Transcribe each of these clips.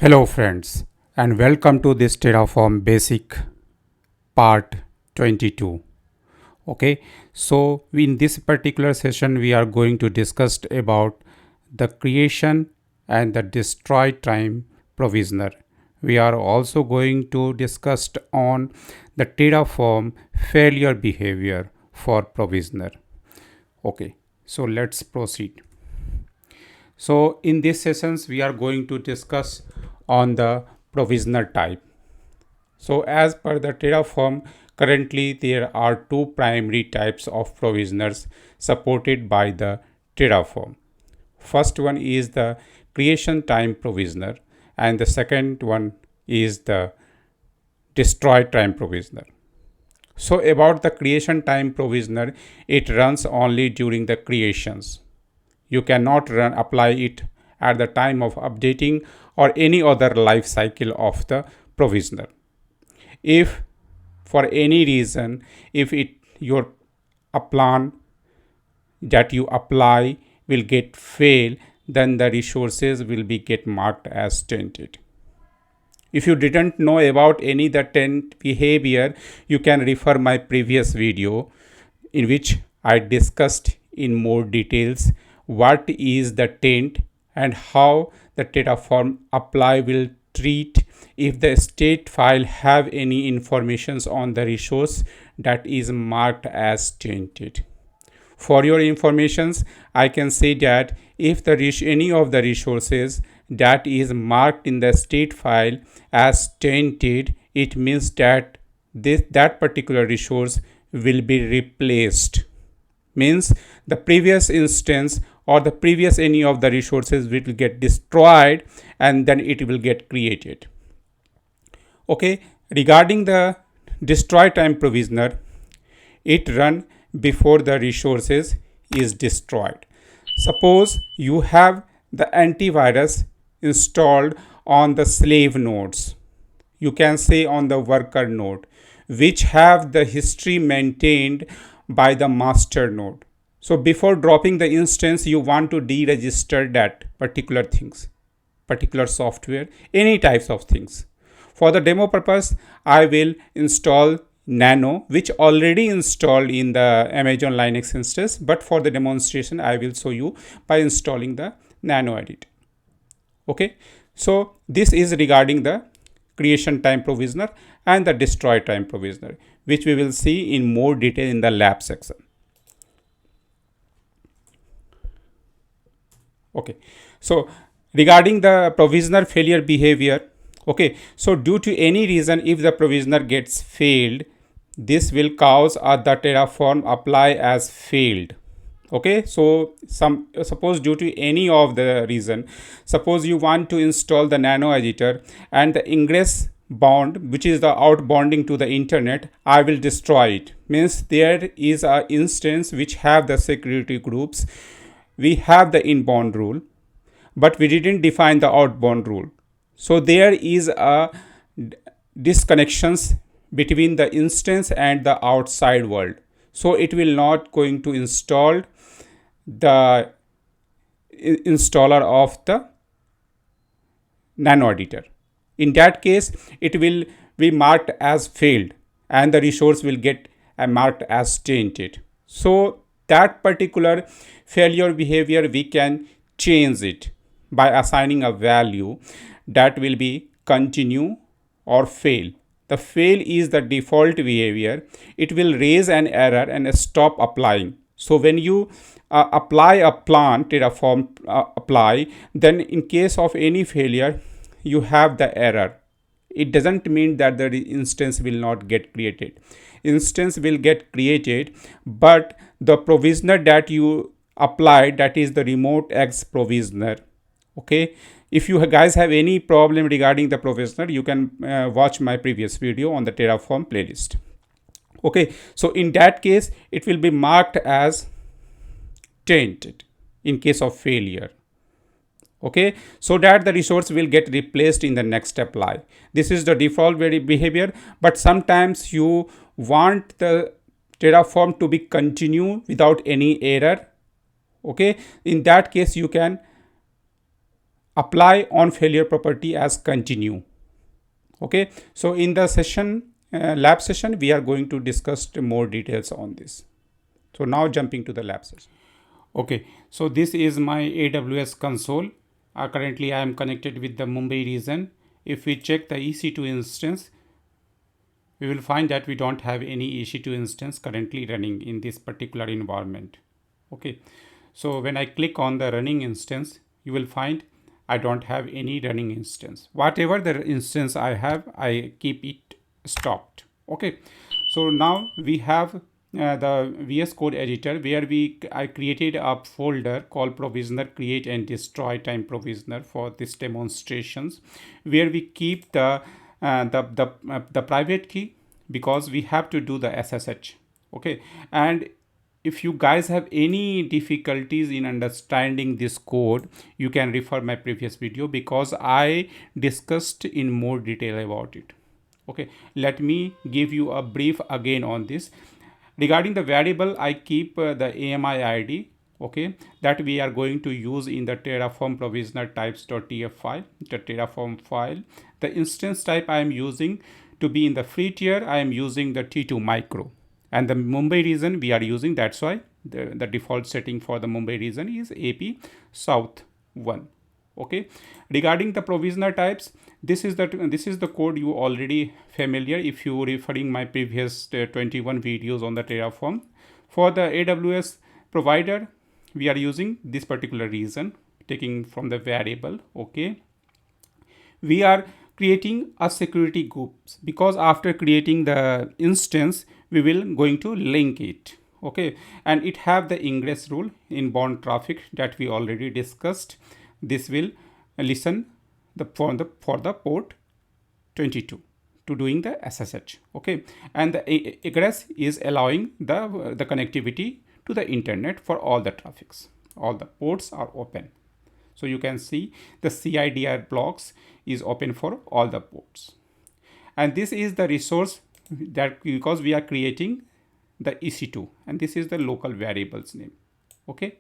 Hello friends and welcome to this Terraform Basic part 22. Okay, so in this particular session we are going to discuss about the creation and the destroy time provisioner. We are also going to discuss on the Terraform failure behavior for provisioner. Okay, so let's proceed. So in these sessions we are going to discuss on the provisioner type. So as per the Terraform, currently there are two primary types of provisioners supported by the Terraform. First one is the creation time provisioner and the second one is the destroy time provisioner. So about the creation time provisioner, it runs only during the creations. You cannot apply it at the time of updating or any other life cycle of the provisioner. If for any reason, if your a plan that you apply will get fail, then the resources will be get marked as tainted. If you didn't know about any the taint behavior, you can refer my previous video in which I discussed in more details what is the taint and how the Terraform apply will treat if the state file have any informations on the resource that is marked as tainted. For your informations, I can say that if any of the resources that is marked in the state file as tainted, it means that that particular resource will be replaced. Means the previous instance or the previous any of the resources will get destroyed and then it will get created. Okay, regarding the destroy time provisioner, it run before the resources is destroyed. Suppose you have the antivirus installed on the slave nodes, you can say on the worker node, which have the history maintained by the master node. So before dropping the instance, you want to deregister that particular things, particular software, any types of things. For the demo purpose, I will install Nano, which already installed in the Amazon Linux instance, but for the demonstration I will show you by installing the Nano edit. Okay, so this is regarding the creation time provisioner and the destroy time provisioner, which we will see in more detail in the lab section. Okay, so regarding the provisioner failure behavior, okay, so due to any reason if the provisioner gets failed, this will cause the Terraform apply as failed. Okay, so suppose due to any of the reason, suppose you want to install the Nano editor and the ingress bound, which is the outbounding to the internet, I will destroy it. Means there is a instance which have the security groups, we have the inbound rule, but we didn't define the outbound rule. So there is a disconnections between the instance and the outside world. So it will not going to install the installer of the Nano editor. In that case, it will be marked as failed and the resource will get marked as tainted. So that particular failure behavior, we can change it by assigning a value that will be continue or fail. The fail is the default behavior. It will raise an error and stop applying. So when you apply a plan, Terraform apply, then in case of any failure, you have the error. It doesn't mean that the instance will not get created. Instance will get created, but the provisioner that you applied, that is the remote X provisioner. Okay, if you guys have any problem regarding the provisioner, you can watch my previous video on the Terraform playlist. Okay, so in that case, it will be marked as tainted in case of failure. Okay, so that the resource will get replaced in the next apply. This is the default behavior, but sometimes you want the Terraform to be continue without any error. Okay, in that case you can apply on failure property as continue. Okay, so in the session lab session we are going to discuss more details on this. So now jumping to the lab session. Okay, so this is my AWS console. Currently I am connected with the Mumbai region. If we check the EC2 instance, we will find that we don't have any EC2 instance currently running in this particular environment. Okay, so when I click on the running instance, you will find I don't have any running instance. Whatever the instance I have, I keep it stopped. Okay, so now we have the VS Code editor where I created a folder called provisioner create and destroy time provisioner for this demonstrations, where we keep the private key because we have to do the SSH. Okay, and if you guys have any difficulties in understanding this code, you can refer my previous video because I discussed in more detail about it. Okay, let me give you a brief again on this. Regarding the variable, I keep the AMI ID, okay, that we are going to use in the Terraform provisioner types.tf file, the Terraform file. The instance type I am using to be in the free tier, I am using the T2 micro. And the Mumbai region we are using, that's why the default setting for the Mumbai region is AP South 1. Okay, regarding the provisioner types, this is the code you already familiar if you referring my previous 21 videos on the Terraform. For the AWS provider, we are using this particular region taking from the variable. Okay, we are creating a security groups because after creating the instance we will going to link it. Okay, and it have the ingress rule inbound traffic that we already discussed. This will listen for the port 22 to doing the SSH. Okay, and the egress is allowing the connectivity to the internet for all the traffics. All the ports are open. So you can see the CIDR blocks is open for all the ports. And this is the resource that because we are creating the EC2 and this is the local variables name. Okay,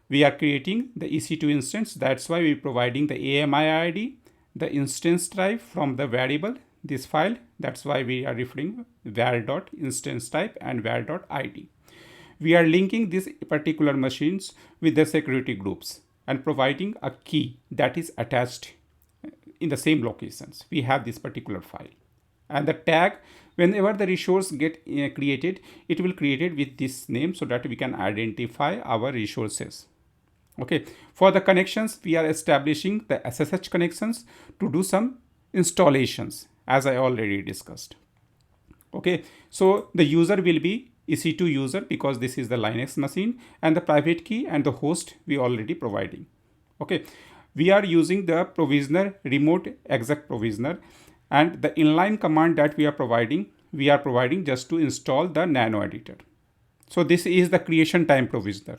we are creating the EC2 instance. That's why we're providing the AMI ID, the instance type from the variable, this file. That's why we are referring var.instance type and var.id. We are linking these particular machines with the security groups and providing a key that is attached in the same locations. We have this particular file. And the tag, whenever the resource get created, it will create it with this name so that we can identify our resources. Okay, for the connections, we are establishing the SSH connections to do some installations as I already discussed. Okay, so the user will be EC2 user because this is the Linux machine, and the private key and the host we already providing. Okay, we are using the provisioner remote exec provisioner, and the inline command that we are providing just to install the nano editor. So this is the creation time provisioner.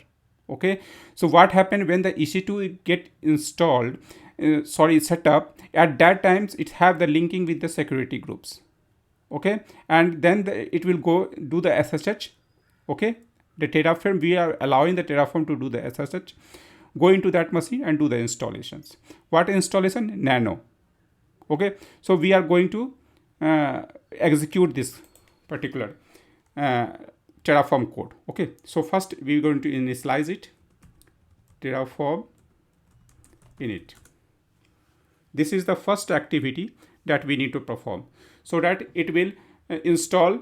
Okay, so what happened when the EC2 get installed, set up, at that times it have the linking with the security groups. Okay, and then it will go do the SSH. Okay, the Terraform, we are allowing the Terraform to do the SSH, go into that machine and do the installations. What installation? Nano. Okay, so we are going to execute this particular Terraform code. Okay, so first we are going to initialize it, Terraform init. This is the first activity that we need to perform so that it will install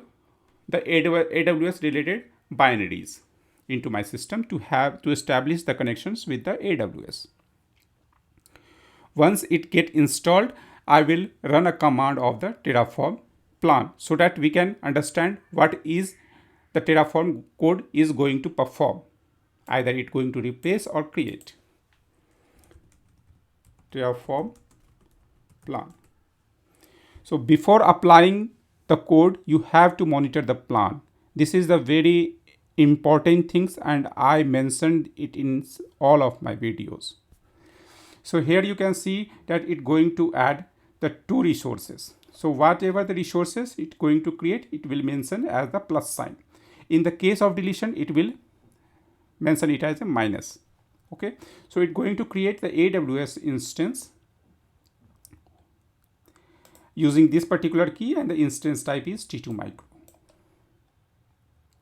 the AWS related binaries into my system to establish the connections with the AWS. Once it get installed, I will run a command of the Terraform plan so that we can understand what is the Terraform code is going to perform. Either it going to replace or create. Terraform plan. So before applying the code, you have to monitor the plan. This is the very important things, and I mentioned it in all of my videos. So here you can see that it's going to add the two resources. So whatever the resources it's going to create, it will mention as the plus sign. In the case of deletion, it will mention it as a minus. Okay, so it's going to create the AWS instance using this particular key, and the instance type is T2 micro.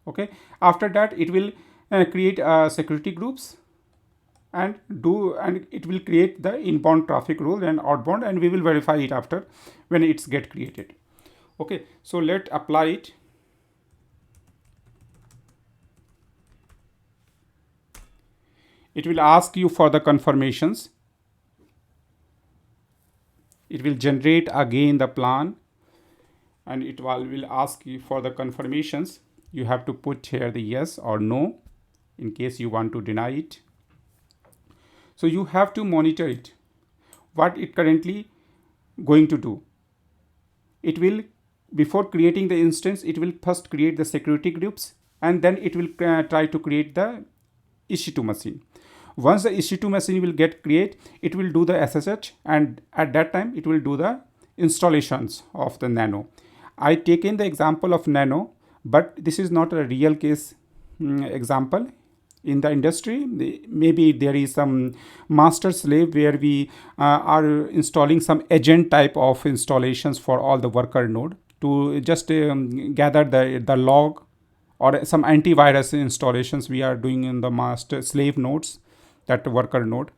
Okay, after that it will create security groups and it will create the inbound traffic rule and outbound, and we will verify it after when it's get created. Okay, so let apply it. It will ask you for the confirmations. It will generate again the plan, and it will ask you for the confirmations. You have to put here the yes or no in case you want to deny it. So you have to monitor it, what it currently going to do. It will, before creating the instance, it will first create the security groups, and then it will try to create the EC2 machine. Once the EC2 machine will get create, it will do the SSH, and at that time it will do the installations of the Nano. I taken the example of Nano, but this is not a real case example. In the industry, maybe there is some master slave where we are installing some agent type of installations for all the worker node to just gather the log, or some antivirus installations we are doing in the master slave nodes, that worker node.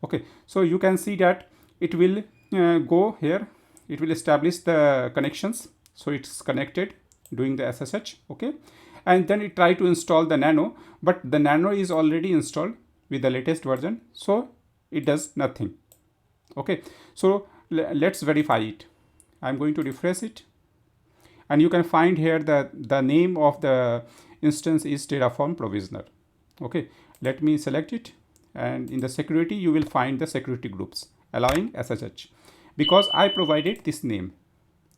Okay, so you can see that it will go here, it will establish the connections, so it's connected doing the SSH. Okay, and then it try to install the Nano, but the Nano is already installed with the latest version, so it does nothing. Okay, so let's verify it. I'm going to refresh it, and you can find here that the name of the instance is Terraform Provisioner. Okay, let me select it, and in the security you will find the security groups allowing SSH, because I provided this name.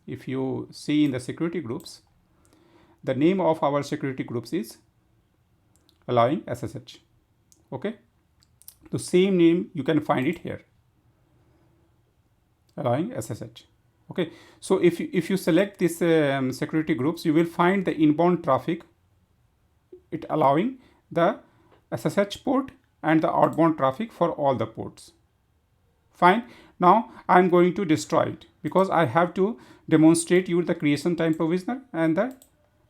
If you see in the security groups, the name of our security groups is allowing SSH. Okay, the same name you can find it here, allowing SSH. Okay, so if you select this security groups, you will find the inbound traffic, it allowing the SSH port and the outbound traffic for all the ports. Fine. Now I'm going to destroy it, because I have to demonstrate you the creation time provisioner and the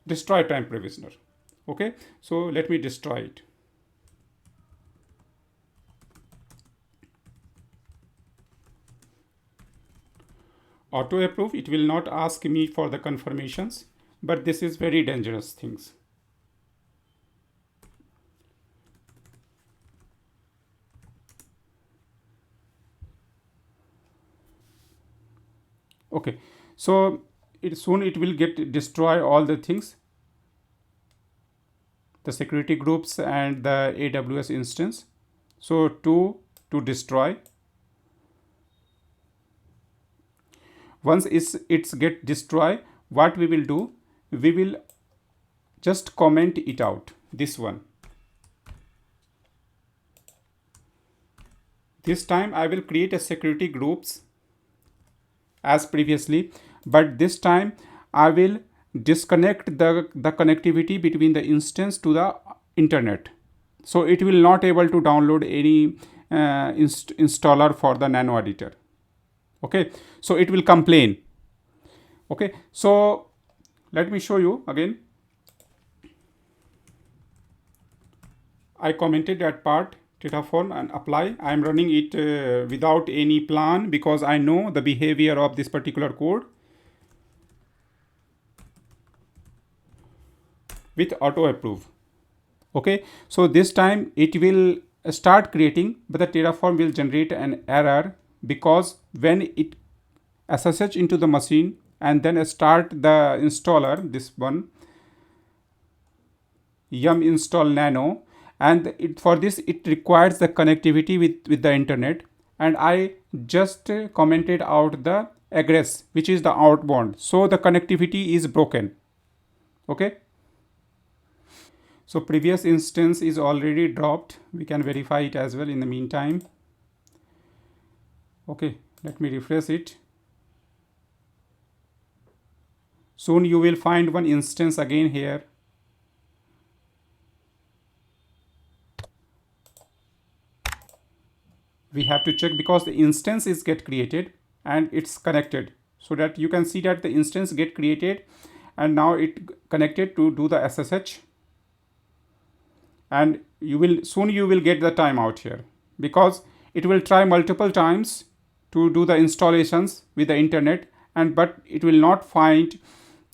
destroy time provisioner. Okay, so let me destroy it. Auto approve, it will not ask me for the confirmations, but this is very dangerous things. Okay, so soon it will get destroy all the things, the security groups and the AWS instance. So to destroy, once it's get destroy, what we will do, we will just comment it out, this one. This time I will create a security groups as previously, but this time I will disconnect the connectivity between the instance to the internet, so it will not able to download any installer for the Nano editor. Okay, so it will complain. Okay, so let me show you again. I commented that part, Terraform, and apply. I am running it without any plan, because I know the behavior of this particular code. With auto approve. Okay, so this time it will start creating, but the Terraform will generate an error, because when it SSH into the machine and then start the installer, this one, yum install Nano, and for this it requires the connectivity with the internet, and I just commented out the egress, which is the outbound, so the connectivity is broken. Okay, so previous instance is already dropped, we can verify it as well in the meantime. Okay, let me refresh it. Soon you will find one instance again here. we have to check, because the instance is get created and it's connected, so that you can see that the instance get created and now it connected to do the SSH, and you will get the timeout here, because it will try multiple times to do the installations with the internet, and but it will not find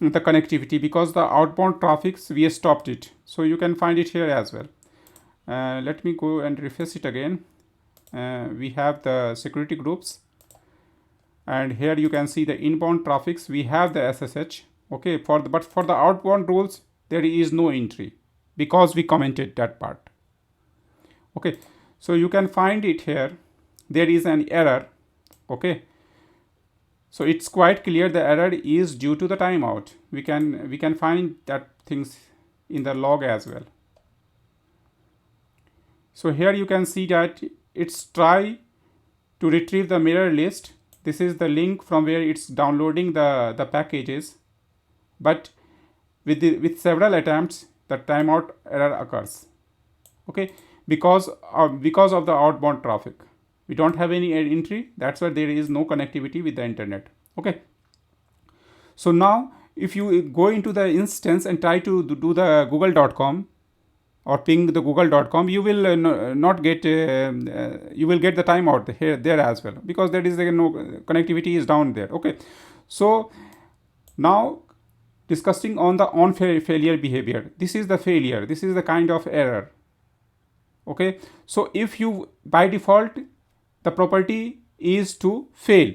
the connectivity because the outbound traffics we stopped it. So you can find it here as well. Let me go and refresh it again. We have the security groups, and here you can see the inbound traffics, we have the SSH. Okay, but for the outbound rules there is no entry because we commented that part. Okay, so you can find it here, there is an error. Okay, so it's quite clear the error is due to the timeout. We can find that things in the log as well. So here you can see that it's try to retrieve the mirror list. This is the link from where it's downloading the packages, but with several attempts the timeout error occurs. Okay, because of the outbound traffic, we don't have any entry, that's why there is no connectivity with the internet. Okay, so now if you go into the instance and try to do the google.com or ping the google.com, you will not get you will get the timeout here there as well, because there is no connectivity is down there. Okay, so now discussing on the failure behavior, this is the failure, this is the kind of error. Okay, so if you by default the property is to fail,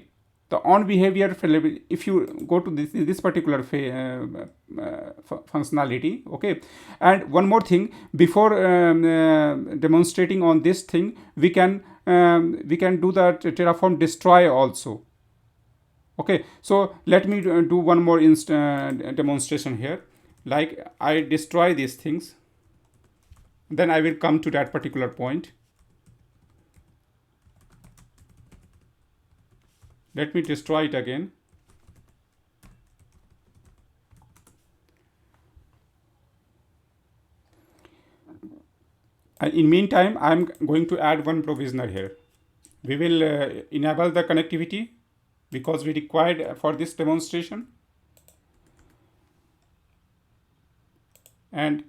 the on behavior fail, if you go to this particular functionality. Okay, and one more thing before demonstrating on this thing, we can do the Terraform destroy also. Okay, so let me do one more demonstration here, like I destroy these things, then I will come to that particular point. Let me destroy it again. And in meantime, I'm going to add one provisioner here. We will enable the connectivity because we required for this demonstration. And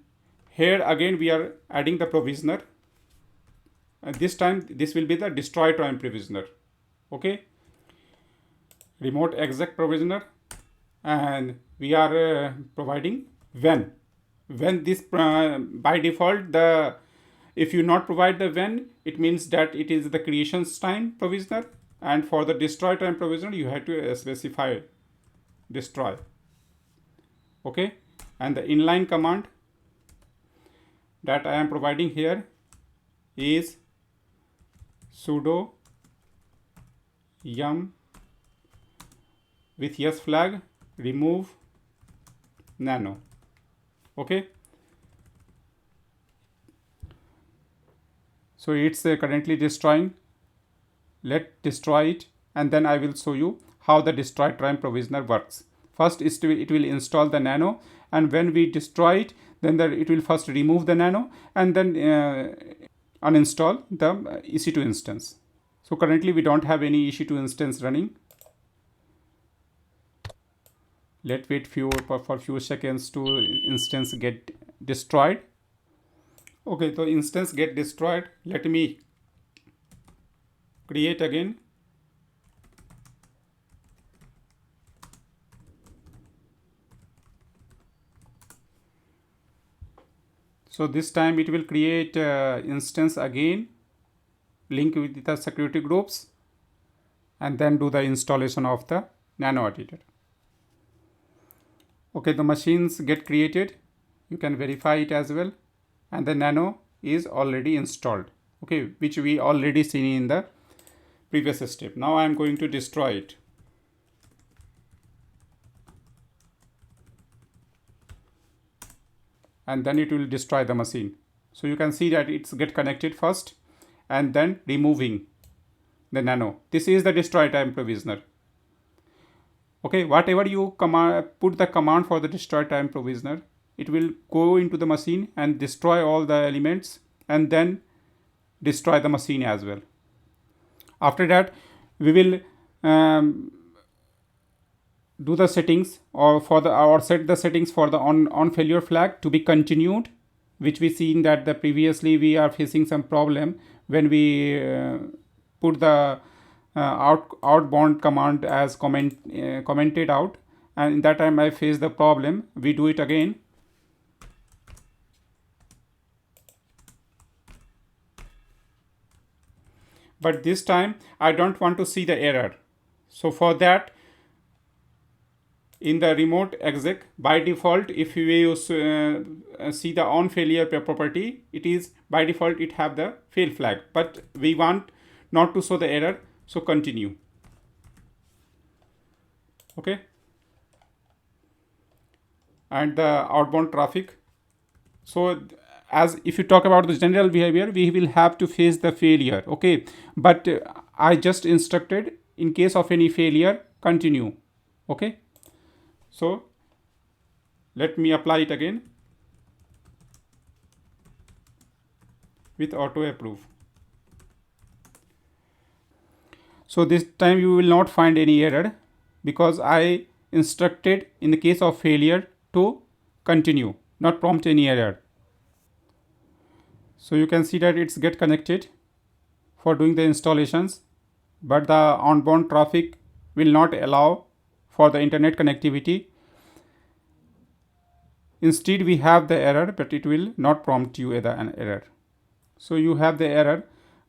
here again we are adding the provisioner. And this time this will be the destroy time provisioner. Okay, remote exec provisioner, and we are providing when this by default the if you not provide the when, it means that it is the creations time provisioner, and for the destroy time provisioner you have to specify destroy. Okay, and the inline command that I am providing here is sudo yum with yes flag remove nano. Okay, so it's currently destroying. Let destroy it, and then I will show you how the destroy time provisioner works. First is it will install the nano, and when we destroy it, then it will first remove the nano and then uninstall the EC2 instance. So currently we don't have any EC2 instance running. Let's wait for few seconds to instance get destroyed. Okay, so instance get destroyed. Let me create again. So this time it will create instance again, link with the security groups, and then do the installation of the nano editor. Okay, the machines get created. You can verify it as well, and the nano is already installed. Okay, which we already seen in the previous step. Now I am going to destroy it. And then it will destroy the machine. So you can see that it's get connected first and then removing the nano. This is the destroy time provisioner. Okay, whatever you put the command for the destroy time provisioner, it will go into the machine and destroy all the elements and then destroy the machine as well. After that we will do the settings or set the settings for the on failure flag to be continued, which we seen that the previously we are facing some problem when we put the outbound command as commented out, and in that time I face the problem. We do it again. But this time I don't want to see the error. So for that, in the remote exec, by default, if you use see the on failure property, it is by default it have the fail flag, but we want not to show the error, so continue. Okay, and the outbound traffic. So as if you talk about the general behavior, we will have to face the failure. Okay, but I just instructed in case of any failure, continue. Okay, so let me apply it again with auto approve. So this time you will not find any error because I instructed in the case of failure to continue, not prompt any error. So you can see that it's get connected for doing the installations, but the outbound traffic will not allow for the internet connectivity. Instead we have the error, but it will not prompt you an error. So you have the error,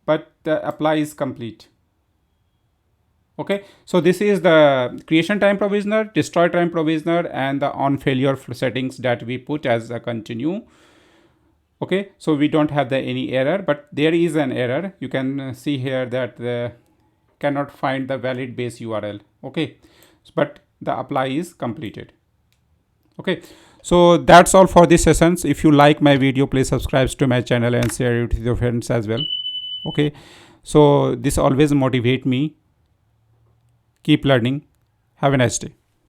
but the apply is complete. Okay, so this is the creation time provisioner, destroy time provisioner, and the on failure settings that we put as a continue. Okay, so we don't have any error, but there is an error. You can see here that the cannot find the valid base URL. Okay, but the apply is completed. Okay, so that's all for this sessions. If you like my video, please subscribe to my channel and share it with your friends as well. Okay, so this always motivate me. Keep learning. Have a nice day.